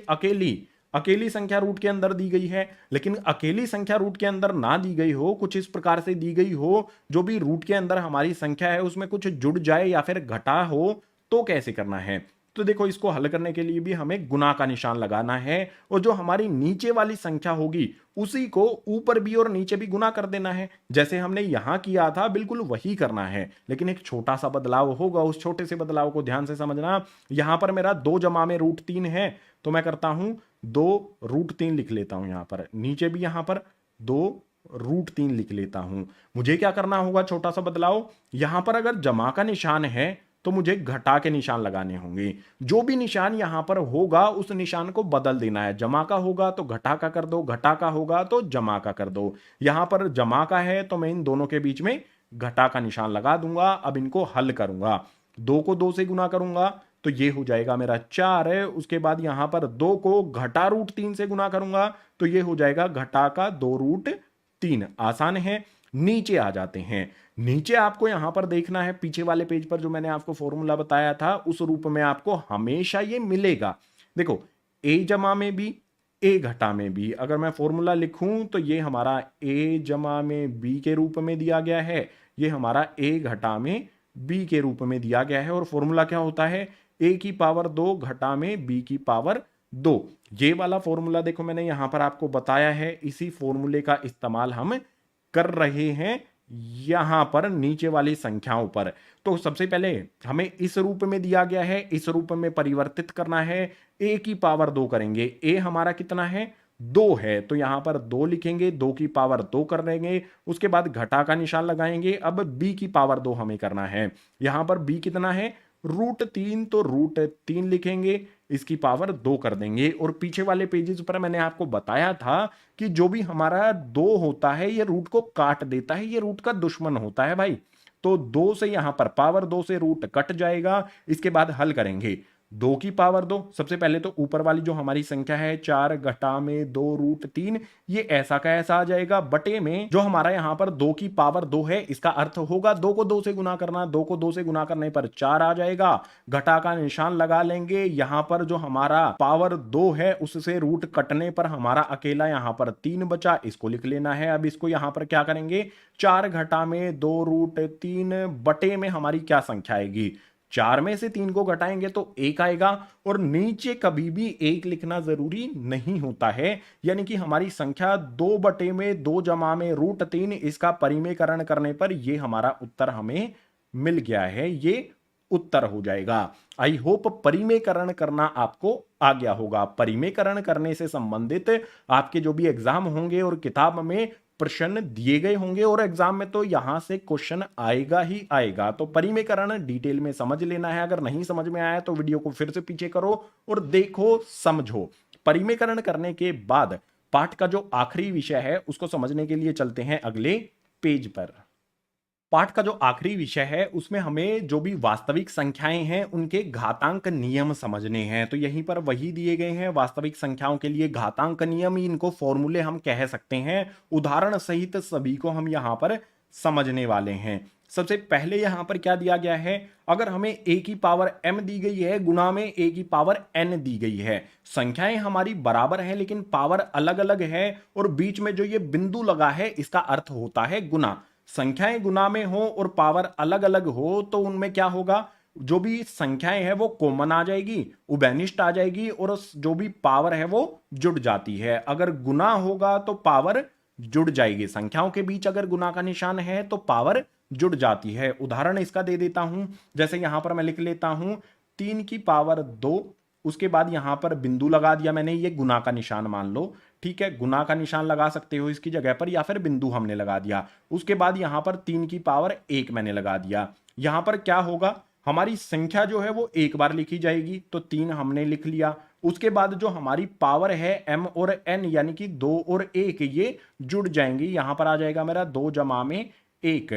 A: अकेली संख्या रूट के अंदर दी गई है, लेकिन अकेली संख्या रूट के अंदर ना दी गई हो, कुछ इस प्रकार से दी गई हो जो भी रूट के अंदर हमारी संख्या है उसमें कुछ जुड़ जाए या फिर घटा हो, तो कैसे करना है। तो देखो इसको हल करने के लिए भी हमें गुना का निशान लगाना है और जो हमारी नीचे वाली संख्या होगी उसी को ऊपर भी और नीचे भी गुना कर देना है। जैसे हमने यहां किया था बिल्कुल वही करना है, लेकिन एक छोटा सा बदलाव होगा। उस छोटे से बदलाव को ध्यान से समझना। यहां पर मेरा 2 जमा में √3 है, तो मैं करता हूं 2√3 लिख लेता हूं। यहां पर नीचे भी यहां पर 2√3 लिख लेता हूं। मुझे क्या करना होगा, छोटा सा बदलाव, यहां पर अगर जमा का निशान है तो मुझे घटा के निशान लगाने होंगे। जो भी निशान यहां पर होगा उस निशान को बदल देना है। जमा का होगा तो घटा का कर दो, घटा का होगा तो जमा का कर दो। यहां पर जमा का है तो मैं इन दोनों के बीच में घटा का निशान लगा दूंगा। अब इनको हल करूंगा, 2 को 2 से गुना करूंगा तो ये हो जाएगा मेरा 4 है। उसके बाद यहां पर 2 को घटा √3 से गुना करूंगा तो ये हो जाएगा घटा का 2√3। आसान है। नीचे आ जाते हैं। नीचे आपको यहां पर देखना है, पीछे वाले पेज पर जो मैंने आपको फॉर्मूला बताया था उस रूप में आपको हमेशा ये मिलेगा। देखो a जमा में भी a घटा में भी अगर मैं फॉर्मूला लिखूं तो ये हमारा a जमा में b के रूप में दिया गया है, ये हमारा a घटा में b के रूप में दिया गया है। और फॉर्मूला क्या होता है, a की पावर 2 घटा में b की पावर 2। ये वाला फॉर्मूला देखो मैंने यहां पर आपको बताया है, इसी फॉर्मूले का इस्तेमाल हम कर रहे हैं यहां पर नीचे वाली संख्याओं पर। तो सबसे पहले हमें इस रूप में दिया गया है, इस रूप में परिवर्तित करना है। a की पावर 2 करेंगे, a हमारा कितना है 2 है, तो यहां पर 2 लिखेंगे, 2 की पावर 2 कर देंगे। उसके बाद घटा का निशान लगाएंगे। अब b की पावर 2 हमें करना है। यहां पर b कितना है √3, तो √3 लिखेंगे, इसकी पावर 2 कर देंगे। और पीछे वाले पेजेस पर मैंने आपको बताया था कि जो भी हमारा 2 होता है ये रूट को काट देता है, ये रूट का दुश्मन होता है भाई। तो 2 से यहां पर पावर 2 से रूट कट जाएगा। इसके बाद हल करेंगे, 2 की पावर 2। सबसे पहले तो ऊपर वाली जो हमारी संख्या है 4 घटा में 2√3, ये ऐसा का ऐसा आ जाएगा। बटे में जो हमारा यहां पर 2 की पावर 2 है, इसका अर्थ होगा 2 को 2 से गुना करना। 2 को 2 से गुना करने पर 4 आ जाएगा। घटा का निशान लगा लेंगे। यहां पर जो हमारा पावर 2 है उससे रूट कटने पर हमारा अकेला यहां पर 3 बचा, इसको लिख लेना है। अब इसको यहां पर क्या करेंगे, 4 घटा में 2√3 बटे में हमारी क्या संख्या आएगी, 4 में से 3 को घटाएंगे तो 1 आएगा। और नीचे कभी भी 1 लिखना जरूरी नहीं होता है, यानी कि हमारी संख्या 2 बटे में 2 जमा में √3, इसका परिमेयकरण करने पर ये हमारा उत्तर हमें मिल गया है। ये उत्तर हो जाएगा। आई होप परिमेयकरण करना आपको आ गया होगा। परिमेयकरण करने से संबंधित आपके जो भी एग्जाम होंगे और किताब में प्रश्न दिए गए होंगे और एग्जाम में तो यहां से क्वेश्चन आएगा ही आएगा। तो परिमेयकरण डिटेल में समझ लेना है। अगर नहीं समझ में आया तो वीडियो को फिर से पीछे करो और देखो, समझो। परिमेयकरण करने के बाद पाठ का जो आखिरी विषय है उसको समझने के लिए चलते हैं अगले पेज पर। पाठ का जो आखिरी विषय है उसमें हमें जो भी वास्तविक संख्याएं हैं उनके घातांक नियम समझने हैं। तो यहीं पर वही दिए गए हैं वास्तविक संख्याओं के लिए घातांक नियम, इनको फॉर्मूले हम कह सकते हैं। उदाहरण सहित सभी को हम यहां पर समझने वाले हैं। सबसे पहले यहां पर क्या दिया गया है, अगर हमें a की पावर m दी गई है गुना में a की पावर n दी गई है, संख्याएं हमारी बराबर हैं लेकिन पावर अलग अलग है और बीच में जो ये बिंदु लगा है इसका अर्थ होता है गुना। संख्याएं गुना में हो और पावर अलग अलग हो तो उनमें क्या होगा, जो भी संख्याएं हैं वो कॉमन आ जाएगी, उभयनिष्ठ आ जाएगी और जो भी पावर है वो जुड़ जाती है। अगर गुना होगा तो पावर जुड़ जाएगी। संख्याओं के बीच अगर गुना का निशान है तो पावर जुड़ जाती है। उदाहरण इसका दे देता हूं, जैसे यहां पर मैं लिख लेता हूं 3 की पावर 2, उसके बाद यहां पर बिंदु लगा दिया मैंने, ये गुना का निशान मान लो, ठीक है। गुना का निशान लगा सकते हो इसकी जगह पर या फिर बिंदु हमने लगा दिया। उसके बाद यहां पर 3 की पावर 1 मैंने लगा दिया। यहां पर क्या होगा, हमारी संख्या जो है वो एक बार लिखी जाएगी, तो 3 हमने लिख लिया। उसके बाद जो हमारी पावर है m और n यानी कि 2 और 1 ये जुड़ जाएंगी। यहां पर आ जाएगा मेरा 2 जमा में 1।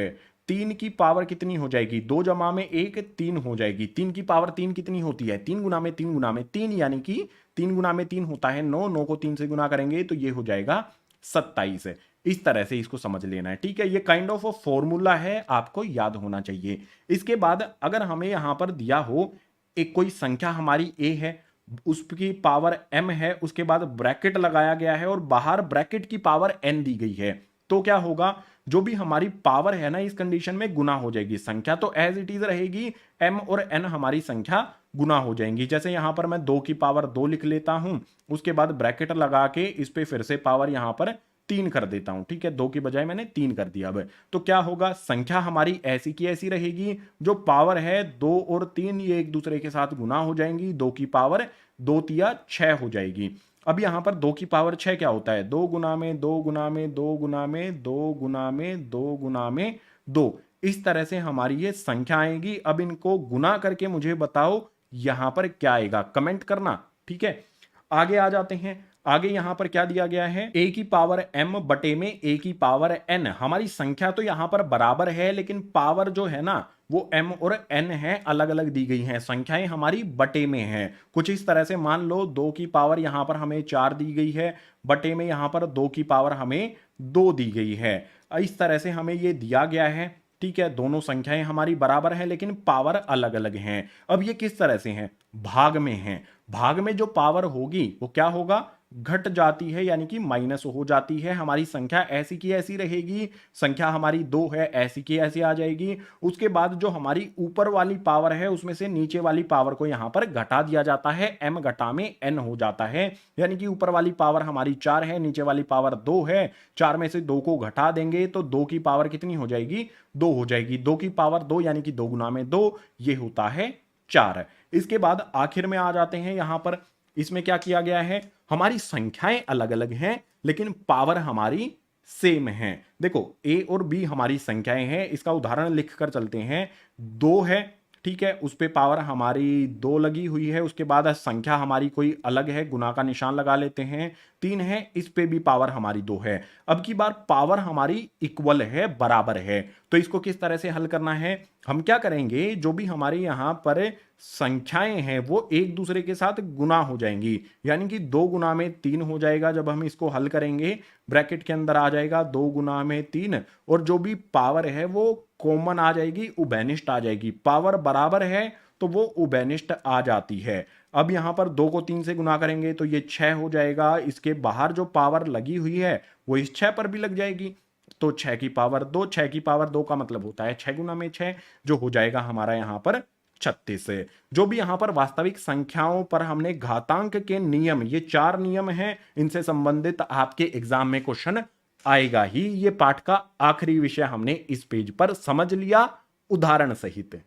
A: 3 की पावर कितनी हो जाएगी, 2 जमा में 1 3 हो जाएगी। 3 की पावर 3 कितनी होती है, 3 गुना में 3 गुना में 3, यानी कि 3 गुना में 3 होता है 9। 9 को 3 से गुना करेंगे तो ये हो जाएगा 27। इस तरह से इसको समझ लेना है, ठीक है। ये काइंड ऑफ फॉर्मूला है, आपको याद होना चाहिए। इसके बाद अगर हमें यहां पर दिया हो एक कोई संख्या हमारी a है, उसकी पावर m है, उसके बाद ब्रैकेट लगाया गया है और बाहर ब्रैकेट की पावर n दी गई है, तो क्या होगा, जो भी हमारी पावर है ना इस कंडीशन में गुना हो जाएगी, संख्या तो एज इट इज रहेगी, m और n हमारी संख्या गुना हो जाएंगी। जैसे यहां पर मैं 2 की पावर 2 लिख लेता हूं, उसके बाद ब्रैकेट लगा के इस पे फिर से पावर यहां पर 3 कर देता हूं, ठीक है, 2 की बजाय मैंने 3 कर दिया। अब तो क्या होगा, संख्या हमारी ऐसी की ऐसी रहेगी, जो पावर है 2 और 3 ये एक दूसरे के साथ गुना हो जाएंगी, 2 की पावर 2 तिया 6 हो जाएगी। अब यहां पर 2 की पावर 6 क्या होता है, 2 गुना में 2 गुना में 2 गुना में 2 गुना में 2 गुना में 2, इस तरह से हमारी ये संख्या आएगी। अब इनको गुना करके मुझे बताओ यहां पर क्या आएगा, कमेंट करना, ठीक है। आगे आ जाते हैं, आगे यहां पर क्या दिया गया है, a की पावर m बटे में a की पावर n। हमारी संख्या तो यहां पर बराबर है, लेकिन पावर जो है ना वो m और n है, अलग अलग दी गई हैं, संख्याएं हमारी बटे में हैं। कुछ इस तरह से मान लो 2 की पावर यहां पर हमें 4 दी गई है, बटे में यहां पर 2 की पावर हमें 2 दी गई है। इस तरह से हमें ये दिया गया है, ठीक है, दोनों संख्याएं हमारी बराबर हैं लेकिन पावर अलग अलग हैं। अब ये किस तरह से हैं, भाग में हैं। भाग में जो पावर होगी वो क्या होगा, घट जाती है, यानी कि माइनस हो जाती है। हमारी संख्या ऐसी की ऐसी रहेगी, संख्या हमारी 2 है, ऐसी की ऐसी आ जाएगी। उसके बाद जो हमारी ऊपर वाली पावर है उसमें से नीचे वाली पावर को यहां पर घटा दिया जाता है, m घटा में n हो जाता है, यानी कि ऊपर वाली पावर हमारी 4 है, नीचे वाली पावर 2 है, 4 में से 2 को घटा देंगे तो 2 की पावर कितनी हो जाएगी, 2 हो जाएगी। 2 की पावर 2 यानी कि 2 गुना में 2, ये होता है 4। इसके बाद आखिर में आ जाते हैं, यहां पर इसमें क्या किया गया है, हमारी संख्याएं अलग अलग हैं लेकिन पावर हमारी सेम है। देखो a और b हमारी संख्याएं हैं, इसका उदाहरण लिखकर चलते हैं। 2 है, ठीक है, उस पे पावर हमारी 2 लगी हुई है, उसके बाद संख्या हमारी कोई अलग है, गुना का निशान लगा लेते हैं। 3 है, इस पे भी पावर हमारी 2 है। अब की बार पावर हमारी इक्वल है, बराबर है, तो इसको किस तरह से हल करना है, हम क्या करेंगे, जो भी हमारे यहां पर संख्याएं हैं वो एक दूसरे के साथ गुना हो जाएंगी, यानी कि 2 गुना में 3 हो जाएगा। जब हम इसको हल करेंगे ब्रैकेट के अंदर आ जाएगा 2 गुना में 3, और जो भी पावर है वो कॉमन आ जाएगी, उभयनिष्ठ आ जाएगी। पावर बराबर है तो वो उभयनिष्ठ आ जाती है। अब यहां पर 2 को 3 से गुना करेंगे तो ये 6 हो जाएगा, इसके बाहर जो पावर लगी हुई है वो इस 6 पर भी लग जाएगी, तो 6 की पावर 2, 6 की पावर 2 का मतलब होता है 6 गुना में 6, जो हो जाएगा हमारा यहां पर 36। जो भी यहां पर वास्तविक संख्याओं पर हमने घातांक के नियम, ये 4 नियम हैं, इनसे संबंधित आपके एग्जाम में क्वेश्चन आएगा ही। ये पाठ का आखिरी विषय हमने इस पेज पर समझ लिया उदाहरण सहित।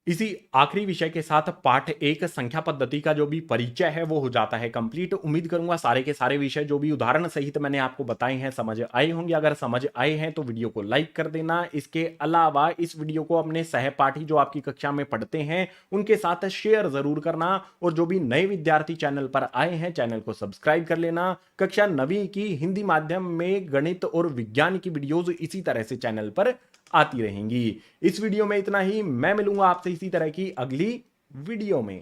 A: इसी आखिरी विषय के साथ पाठ 1 संख्या पद्धति का जो भी परिचय है वो हो जाता है कंप्लीट। उम्मीद करूंगा सारे के सारे विषय जो भी उदाहरण सहित मैंने आपको बताए हैं समझ आए होंगे। अगर समझ आए हैं तो वीडियो को लाइक कर देना। इसके अलावा इस वीडियो को अपने सहपाठी जो आपकी कक्षा में पढ़ते हैं उनके साथ शेयर जरूर करना, और जो भी नए विद्यार्थी चैनल पर आए हैं चैनल को सब्सक्राइब कर लेना। कक्षा 9वीं की हिंदी माध्यम में गणित और विज्ञान की वीडियोज इसी तरह से चैनल पर आती रहेंगी। इस वीडियो में इतना ही, मैं मिलूंगा आपसे इसी तरह की अगली वीडियो में।